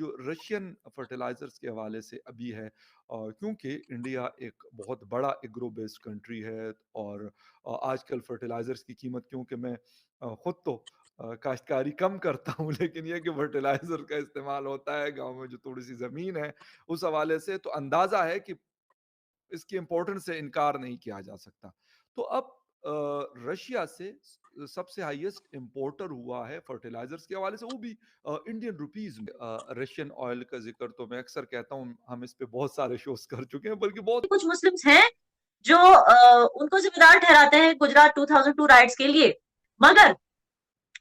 जो Russian fertilisers के हवाले से अभी है क्योंकि इंडिया एक बहुत बड़ा एग्रो बेस्ड कंट्री है और आजकल फर्टिलाइज़र्स की कीमत क्योंकि मैं खुद तो काश्तकारी कम करता हूँ लेकिन ये कि फर्टिलाइज़र का इस्तेमाल होता है गाँव में जो थोड़ी-सी ज़मीन है, उस हवाले से तो अंदाज़ा है कि इसकी इम्पोर्टेंस से इनकार नहीं किया जा सकता। तो अब रशिया से सबसे हाईएस्ट इम्पोर्टर हुआ है फर्टिलाइज़र्स के हवाले से वो भी इंडियन रुपीज़ में। रशियन ऑयल का ज़िक्र तो मैं अक्सर कहता हूँ, हम इस पे बहुत सारे शोज़ कर चुके हैं बल्कि बहुत कुछ मुस्लिम्स हैं जो उनको जिम्मेदार ठहराते हैं गुजरात 2002 राइट्स के लिए, मगर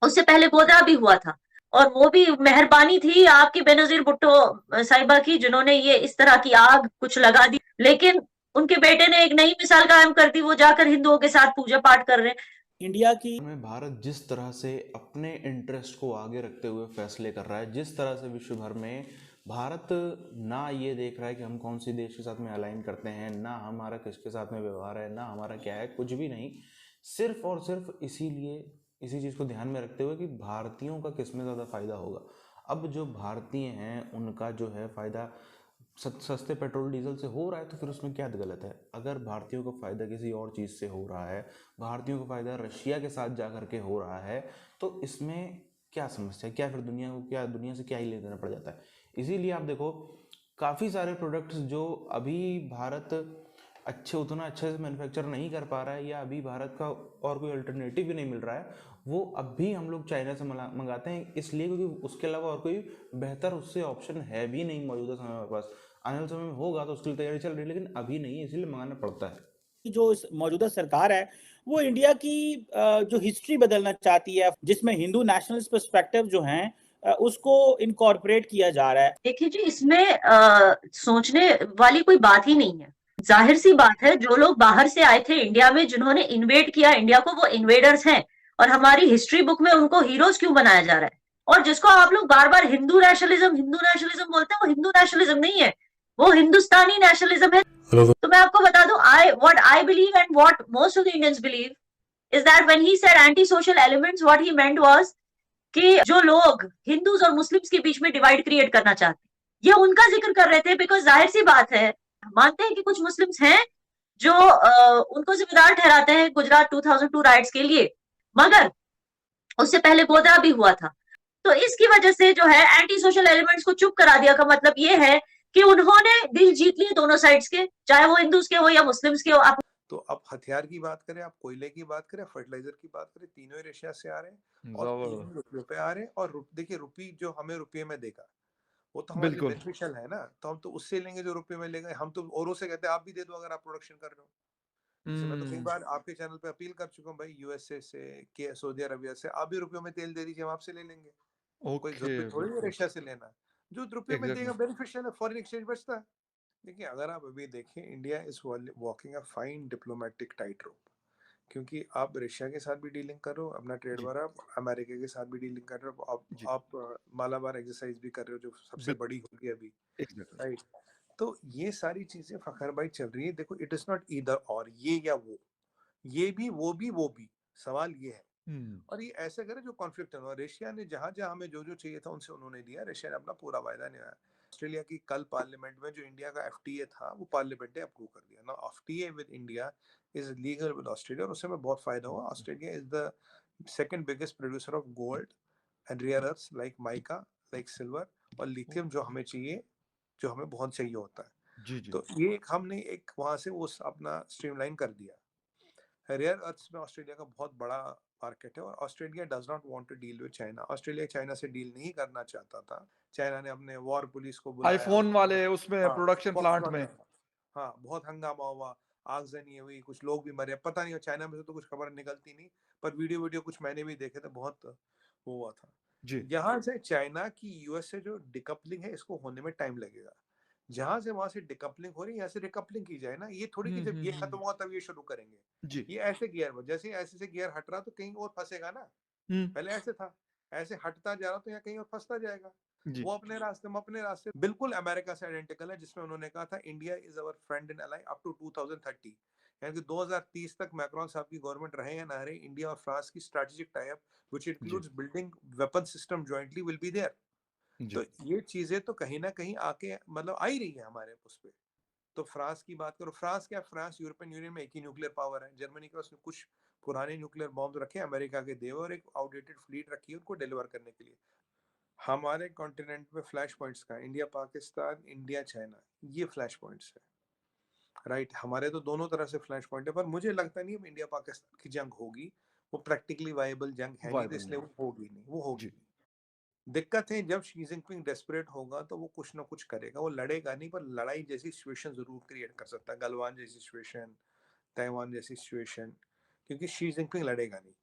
उससे पहले गोधरा भी हुआ था और वो भी मेहरबानी थी आपकी बेनजीर भुट्टो साहिबा की, जिन्होंने ये इस तरह की आग कुछ लगा दी, लेकिन उनके बेटे ने एक नई मिसाल कायम कर दी, वो जाकर हिंदुओं के साथ पूजा पाठ कर रहे हैं। इंडिया की में भारत जिस तरह से अपने इंटरेस्ट को आगे रखते हुए फैसले कर रहा है, जिस तरह से विश्व भर में भारत ना ये देख रहा है कि हम कौन सी देश के साथ में अलाइन करते हैं, ना हमारा किसके साथ में व्यवहार है, ना हमारा क्या है, कुछ भी नहीं, सिर्फ और सिर्फ इसीलिए इसी चीज़ को ध्यान में रखते हुए कि भारतीयों का किस में ज़्यादा फायदा होगा। अब जो भारतीय हैं उनका जो है फायदा सस्ते पेट्रोल डीजल से हो रहा है, तो फिर उसमें क्या गलत है? अगर भारतीयों को फायदा किसी और चीज़ से हो रहा है, भारतीयों को फायदा रशिया के साथ जा करके हो रहा है, तो इसमें क्या समस्या है? क्या फिर दुनिया से क्या ही लेना देना पड़ जाता है? इसीलिए आप देखो काफ़ी सारे प्रोडक्ट्स जो अभी भारत उतना अच्छे से मैन्युफैक्चर नहीं कर पा रहा है, या अभी भारत का और कोई अल्टरनेटिव भी नहीं मिल रहा है, वो अब भी हम लोग चाइना से मंगाते हैं, इसलिए क्योंकि उसके अलावा और कोई बेहतर उससे ऑप्शन है भी नहीं मौजूदा समय में पास। आने वाले समय में होगा तो उसके लिए तैयारी चल रही है, लेकिन अभी नहीं है, इसलिए मंगाना पड़ता है। जो मौजूदा सरकार है वो इंडिया की जो हिस्ट्री बदलना चाहती है, जिसमें हिंदू नेशनलिस्ट पर्सपेक्टिव जो हैं उसको इनकॉर्पोरेट किया जा रहा है। देखिए जी, इसमें सोचने वाली कोई बात ही नहीं है। जाहिर सी बात है, जो लोग बाहर से आए थे इंडिया में, जिन्होंने इन्वेड किया इंडिया को, वो इन्वेडर्स हैं और हमारी हिस्ट्री बुक में उनको हीरोज क्यों बनाया जा रहा है? और जिसको आप लोग बार बार हिंदू नेशनलिज्म बोलते हैं, वो हिंदू नेशनलिज्म नहीं है, वो हिंदुस्तानी नेशनलिज्म है। तो मैं आपको बता दूं, I believe and what most of the Indians believe is that when he said anti social elements, what he meant was कि जो लोग हिंदूज और मुस्लिम्स के बीच में डिवाइड क्रिएट करना चाहते हैं, ये उनका जिक्र कर रहे थे। बिकॉज जाहिर सी बात है, मानते हैं कि कुछ मुस्लिम्स हैं जो उनको जिम्मेदार ठहराते हैं गुजरात 2002 राइट्स के लिए, मगर उससे पहले गोधरा भी हुआ था। तो इसकी वजह से जो है एंटी सोशल एलिमेंट्स को चुप करा दिया का मतलब ये है कि उन्होंने दिल जीत लिए दोनों साइड्स के, चाहे वो हिंदूज के हो या मुस्लिम्स के हो। आप तो अब हथियार की बात करें, आप कोयले की बात करें, फर्टिलाइजर की बात करें, तीनों ही रशिया से आ रहे हैं और तीनों रुपये पे आ रहे हैं। और देखिए, रुपी जो हमें रुपये में देगा वो तो हमारे लिए बिल्कुल। बेनिफिशियल है ना, तो हम तो उससे लेंगे जो रुपये में लेंगे। हम तो औरों से कहते हैं आप भी दे दो अगर आप प्रोडक्शन कर रहे हो। जैसे मैं तो कई बार आपके चैनल पे अपील कर चुका हूँ, भाई यूएसए से, के सऊदी अरबिया से आप भी रुपयों में तेल दे दीजिए, हम आपसे ले लेंगे। कोई ओके, जरूरी थोड़ी है बिल्कुल। रशिया से लेना। जो रुपये में देगा एग्ज़ैक्टली। बेनिफिशियल है, फॉरेन एक्सचेंज बचता है। देखिए, अगर आप अभी देखें, India is walking a fine diplomatic tight रोप, क्योंकि आप रशिया के साथ भी डीलिंग कर रहे हो, अपना ट्रेड जी, बढ़ा, अमेरिका के साथ भी डीलिंग कर रहे हो, जी। आप मालाबार एक्सरसाइज भी कर रहे हो जो सबसे बिल बड़ी होगी अभी, एग्ज़ैक्टली। राइट? तो ये सारी चीजें फखर भाई चल रही है। देखो, इट इज नॉट ईदर और, ये या वो भी, वो भी सवाल ये है। हुँ, और ये ऐसे करे जो कॉन्फ्लिक्ट है, रशिया ने जहां जहां हमें जो जो चाहिए था उनसे उन्होंने दिया, रशिया ने अपना पूरा वायदा निभाया। ऑस्ट्रेलिया की कल पार्लियामेंट में जो इंडिया का एफटीए था वो पार्लियामेंट ने अप्रूव कर दिया ना। FTA with India is legal with Australia, और उससे हमें बहुत फायदा हुआ। Australia is the second biggest producer of gold and rare earths like mica, like silver और लिथियम, जो हमें चाहिए, जो हमें बहुत चाहिए होता है। जी, जी। तो ये एक हमने एक वहां से वो अपना स्ट्रीमलाइन कर दिया। रेयर अर्थ्स में ऑस्ट्रेलिया का बहुत बड़ा मार्केट है, और Australia does not want to deal with China. Australia China से डील नहीं करना चाहता था। चाइना ने अपने वॉर पुलिस को बुलाया, आईफ़ोन उसने वाले उसमें हाँ प्रोडक्शन बहुत प्लांट में। सुना था। हाँ, बहुत हंगामा हुआ, आगजनी हुई, कुछ लोग भी मरे, पता नहीं चाइना में से तो कुछ खबर निकलती नहीं, पर वीडियो वीडियो कुछ मैंने भी देखे थे, बहुत वो हुआ था। जी। यहाँ से चाइना की यूएस से जो डिकपलिंग है, इसको होने में टाइम लगेगा। जहां से वहां से डिकपलिंग हो रही है, यहाँ से रिकपलिंग की जाए ना। ये थोड़ी कि हुँ, जब हुँ, ये हुँ। खत्म हुआ तब ये शुरू करेंगे। जी। ये ऐसे गियर, जैसे ही ऐसे से गियर हट रहा तो कहीं और फंसेगा ना। हुँ, पहले ऐसे था, ऐसे हटता जा रहा तो यहाँ कहीं और फंसता जाएगा। जी। वो अपने रास्ते में अपने रास्ते, बिल्कुल अमेरिका से आइडेंटिकल है, जिसमें उन्होंने कहा था India is our friend and ally up to 2030, यानी कि 2030 तक मैक्रोन साहब की गवर्नमेंट रहे या ना रहे, इंडिया और फ्रांस की स्ट्रेटेजिक टाई अप व्हिच जी। Includes building weapon system jointly will be there. जी। तो ये चीजें तो कहीं ना कहीं आके मतलब आ ही रही है हमारे उस पे। तो फ्रांस की बात करो, फ्रांस क्या, फ्रांस यूरोपियन यूनियन में एक ही न्यूक्लियर पावर है। जर्मनी के पास कुछ पुराने न्यूक्लियर बॉम्ब रखे अमेरिका के देव, और एक आउटडेटेड फ्लीट रखी है उनको डिलीवर करने के लिए। हमारे कॉन्टिनेंट में फ्लैश पॉइंट्स का, इंडिया पाकिस्तान, इंडिया चाइना, ये फ्लैश पॉइंट्स है, राइट। हमारे तो दोनों तरह से फ्लैश पॉइंट है, पर मुझे लगता नहीं है इंडिया पाकिस्तान की जंग होगी। वो प्रैक्टिकली वायबल जंग है नहीं, तो वायबल इसलिए नहीं वो है। होगी नहीं, वो होगी जी। नहीं। दिक्कत है जब शी जिनपिंग डेस्परेट होगा तो वो कुछ ना कुछ करेगा, वो लड़ेगा नहीं पर लड़ाई जैसी सिचुएशन जरूर क्रिएट कर सकता है, गलवान जैसी सिचुएशन, ताइवान जैसी सिचुएशन, क्योंकि शी जिनपिंग लड़ेगा नहीं।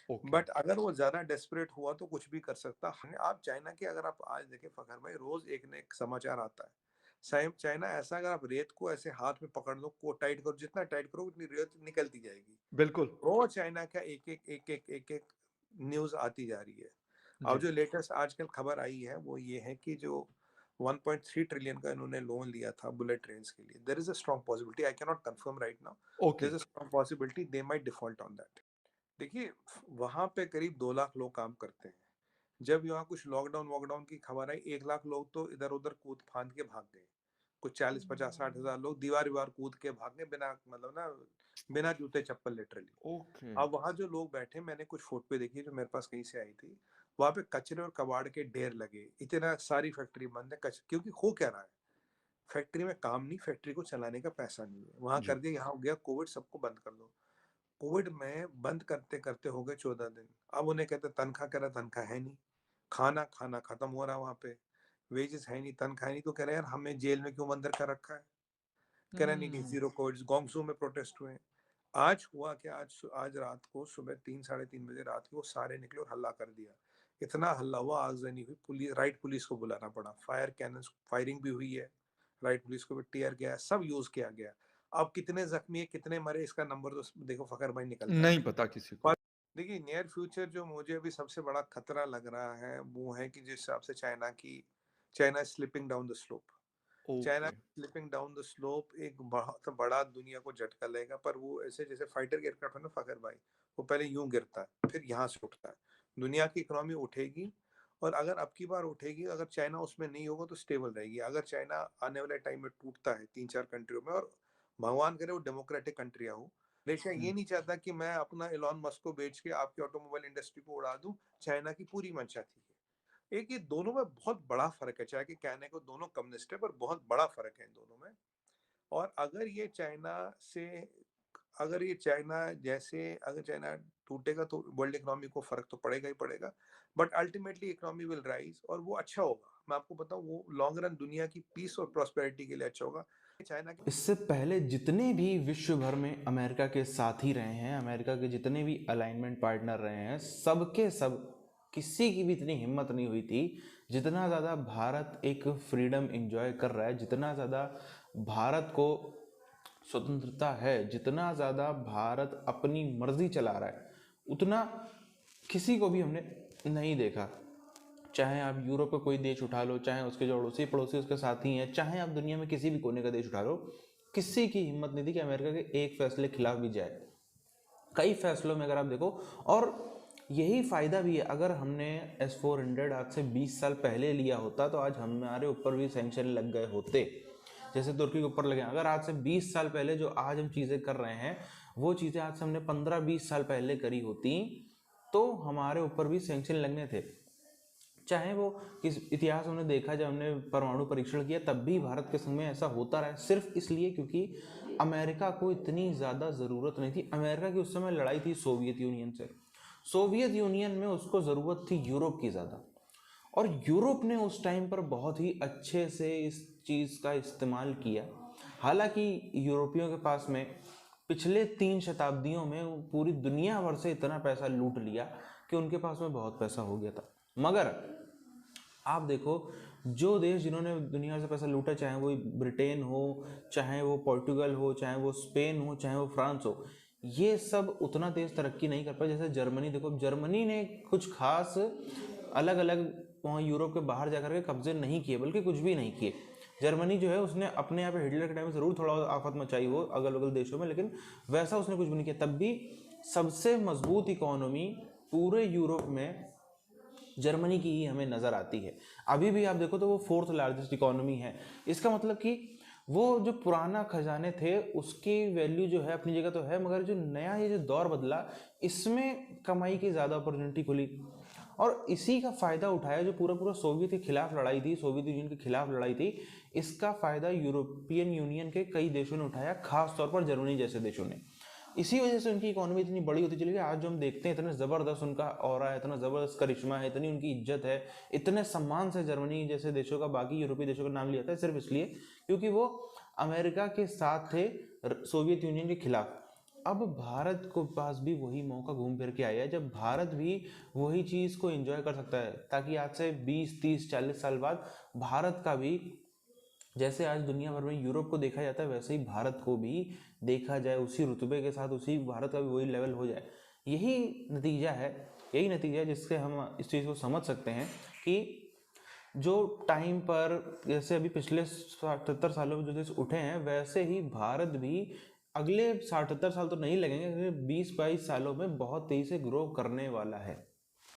ओके। बट अगर वो ज्यादा डेस्परेट हुआ तो कुछ भी कर सकता है। आप चाइना के अगर आप आज देखें फखर भाई, रोज एक न एक समाचार आता है। चाइना ऐसा, अगर आप रेत को ऐसे हाथ में पकड़ लो, को टाइट करो, जितना टाइट करो उतनी रेत निकलती जाएगी। बिल्कुल। रोज चाइना का एक एक न्यूज आती जा रही है। अब जी। जो लेटेस्ट आजकल खबर आई है वो ये है कि जो 1.3 ट्रिलियन का इन्होंने लोन लिया था बुलेट ट्रेन के लिए, there is a strong possibility, I can not confirm right now, okay. There is a strong possibility they might default on that. देखिए, वहां पे करीब 2 लाख लोग काम करते हैं। जब यहाँ कुछ लॉकडाउन वॉकडाउन की खबर आई, 1 लाख लोग तो इधर उधर कूद फांद के भाग गए। कुछ 40 50 60 हजार लोग दीवार दीवार कूद के भाग गए, बिना मतलब ना, बिना जूते चप्पल लिटरली। ओके। अब वहां जो लोग बैठे, मैंने कुछ फोटो देखी जो मेरे पास कहीं से आई थी, वहां पे कचरे और कबाड़ के ढेर लगे, इतना सारी फैक्ट्री बंद है। क्योंकि हो क्या रहा है, फैक्ट्री में काम नहीं, फैक्ट्री को चलाने का पैसा नहीं है, वहां जी। कर दिया, यहाँ हो गया कोविड, सबको बंद कर दो। कोविड में बंद करते करते हो गए 14 दिन। अब उन्हें कहते तनख्वाह, कह रहा तनख्वाह है नहीं, खाना खाना खत्म हो रहा है वहां पे, वेजेस है नहीं, तनख्वाह नहीं, तो कह रहे यार हमें जेल में क्यों बंद कर रखा है। कह रहा नहीं नहीं, जीरो कोविड। गोंगसू में प्रोटेस्ट हुए। आज हुआ क्या, आज रात को सुबह 3 साढ़े 3 बजे रात को सारे निकले और हल्ला कर दिया। इतना हल्ला हुआ, आगजनी हुई, पुलिस, राइट पुलिस को बुलाना पड़ा, फायर कैनन फायरिंग भी हुई है, राइट पुलिस को भी टीयर गया, सब यूज किया गया। अब कितने जख्मी है, कितने मरे, इसका नंबर तो देखो फखर भाई निकलता नहीं नहीं है। पता किसी को। पर देखिए, नियर फ्यूचर जो मुझे अभी सबसे बड़ा खतरा लग रहा है वो है कि जिस हिसाब से China slipping down the slope. China okay. Slipping down the slope एक बहुत बड़ा दुनिया को झटका लेगा, पर वो ऐसे जैसे फाइटर एयरक्राफ्ट है ना फखर भाई, वो पहले यूं गिरता है फिर यहाँ से उठता है। दुनिया की इकोनॉमी उठेगी, और अगर अब की बार उठेगी, अगर चाइना उसमें नहीं होगा तो स्टेबल रहेगी। अगर चाइना आने वाले टाइम में टूटता है 3 4 कंट्रियों में, और भगवान करे वो डेमोक्रेटिक कंट्रियां हो, रशिया ये नहीं चाहता कि मैं अपना एलॉन मस्क को बेच के आपकी ऑटोमोबाइल इंडस्ट्री को उड़ा दूं, चाइना की पूरी मंशा थी। एक ये दोनों में बहुत बड़ा फर्क है, चाहे कि कहने को दोनों कम्युनिस्ट है, पर बहुत बड़ा फर्क है इन दोनों में। और अगर चाइना टूटेगा तो वर्ल्ड इकोनॉमी को फर्क तो पड़ेगा ही पड़ेगा, but ultimately economy will rise और वो अच्छा होगा। मैं आपको बताऊं, वो लॉन्ग रन दुनिया की पीस और प्रॉस्पेरिटी के लिए अच्छा होगा। चाइना के इससे पहले जितने भी विश्व भर में अमेरिका के साथी रहे हैं, अमेरिका के जितने भी अलाइनमेंट पार्टनर रहे हैं, सबके सब किसी की भी इतनी हिम्मत नहीं हुई थी। जितना ज़्यादा भारत एक फ्रीडम एंजॉय कर रहा है, जितना ज़्यादा भारत को स्वतंत्रता है, जितना ज़्यादा भारत अपनी मर्जी चला रहा है, उतना किसी को भी हमने नहीं देखा। चाहे आप यूरोप का कोई देश उठा लो, चाहे उसके जो अड़ोसी पड़ोसी उसके साथी हैं, चाहे आप दुनिया में किसी भी कोने का देश उठा लो, किसी की हिम्मत नहीं थी कि अमेरिका के एक फैसले के खिलाफ भी जाए। कई फैसलों में अगर आप देखो, और यही फ़ायदा भी है, अगर हमने S-400 आज से 20 साल पहले लिया होता तो आज हमारे ऊपर भी सैंक्शन लग गए होते, जैसे तुर्की के ऊपर लगे। अगर आज से 20 साल पहले जो आज हम चीज़ें कर रहे हैं, वो चीज़ें आज से हमने 15-20 साल पहले करी होती तो हमारे ऊपर भी सैंक्शन लगने थे। चाहे वो किस इतिहास हमने देखा, जब हमने परमाणु परीक्षण किया तब भी भारत के संग में ऐसा होता रहा, सिर्फ इसलिए क्योंकि अमेरिका को इतनी ज़्यादा ज़रूरत नहीं थी। अमेरिका की उस समय लड़ाई थी सोवियत यूनियन से, सोवियत यूनियन में उसको ज़रूरत थी यूरोप की ज़्यादा, और यूरोप ने उस टाइम पर बहुत ही अच्छे से इस चीज़ का इस्तेमाल किया। हालांकि यूरोपियों के पास में पिछले 3 शताब्दियों में पूरी दुनिया भर से इतना पैसा लूट लिया कि उनके पास में बहुत पैसा हो गया था। मगर आप देखो, जो देश जिन्होंने दुनिया से पैसा लूटा, चाहे वो ब्रिटेन हो, चाहे वो पोर्टुगल हो, चाहे वो स्पेन हो, चाहे वो फ्रांस हो, ये सब उतना तेज तरक्की नहीं कर पाए। जैसे जर्मनी देखो, जर्मनी ने कुछ खास अलग अलग वहाँ यूरोप के बाहर जाकर के कब्जे नहीं किए, बल्कि कुछ भी नहीं किए। जर्मनी जो है उसने अपने यहाँ पे हिटलर के टाइम में ज़रूर थोड़ा आफत मचाई हो अगल बगल देशों में, लेकिन वैसा उसने कुछ भी नहीं किया। तब भी सबसे मजबूत इकोनॉमी पूरे यूरोप में जर्मनी की ही हमें नज़र आती है। अभी भी आप देखो तो वो 4th लार्जेस्ट इकोनॉमी है। इसका मतलब कि वो जो पुराना खजाने थे उसकी वैल्यू जो है अपनी जगह तो है, मगर जो नया ये जो दौर बदला इसमें कमाई की ज़्यादा अपॉर्चुनिटी खुली और इसी का फ़ायदा उठाया जो पूरा पूरा सोवियत के खिलाफ लड़ाई थी, सोवियत यूनियन के खिलाफ लड़ाई थी, इसका फ़ायदा यूरोपियन यूनियन के कई देशों ने उठाया, खास तौर पर जर्मनी जैसे देशों ने। इसी वजह से उनकी इकोनॉमी इतनी बड़ी होती चली गई। आज जो हम देखते हैं इतना ज़बरदस्त उनका ऑरा है, इतना ज़बरदस्त करिश्मा है, इतनी उनकी इज्जत है, इतने सम्मान से जर्मनी जैसे देशों का बाकी यूरोपीय देशों का नाम लिया जाता है सिर्फ इसलिए क्योंकि वो अमेरिका के साथ थे सोवियत यूनियन के खिलाफ। अब भारत को पास भी वही मौका घूम फिर के आया है जब भारत भी वही चीज़ को एंजॉय कर सकता है, ताकि आज से 20, 30, 40 साल बाद भारत का भी जैसे आज दुनिया भर में यूरोप को देखा जाता है वैसे ही भारत को भी देखा जाए, उसी रुतबे के साथ उसी भारत का भी वही लेवल हो जाए। यही नतीजा है जिससे हम इस चीज़ को समझ सकते हैं कि जो टाइम पर जैसे अभी पिछले 60-70 सालों में जो देश उठे हैं वैसे ही भारत भी अगले 60-70 साल तो नहीं लगेंगे, 20-22 सालों में बहुत तेज़ी से ग्रो करने वाला है।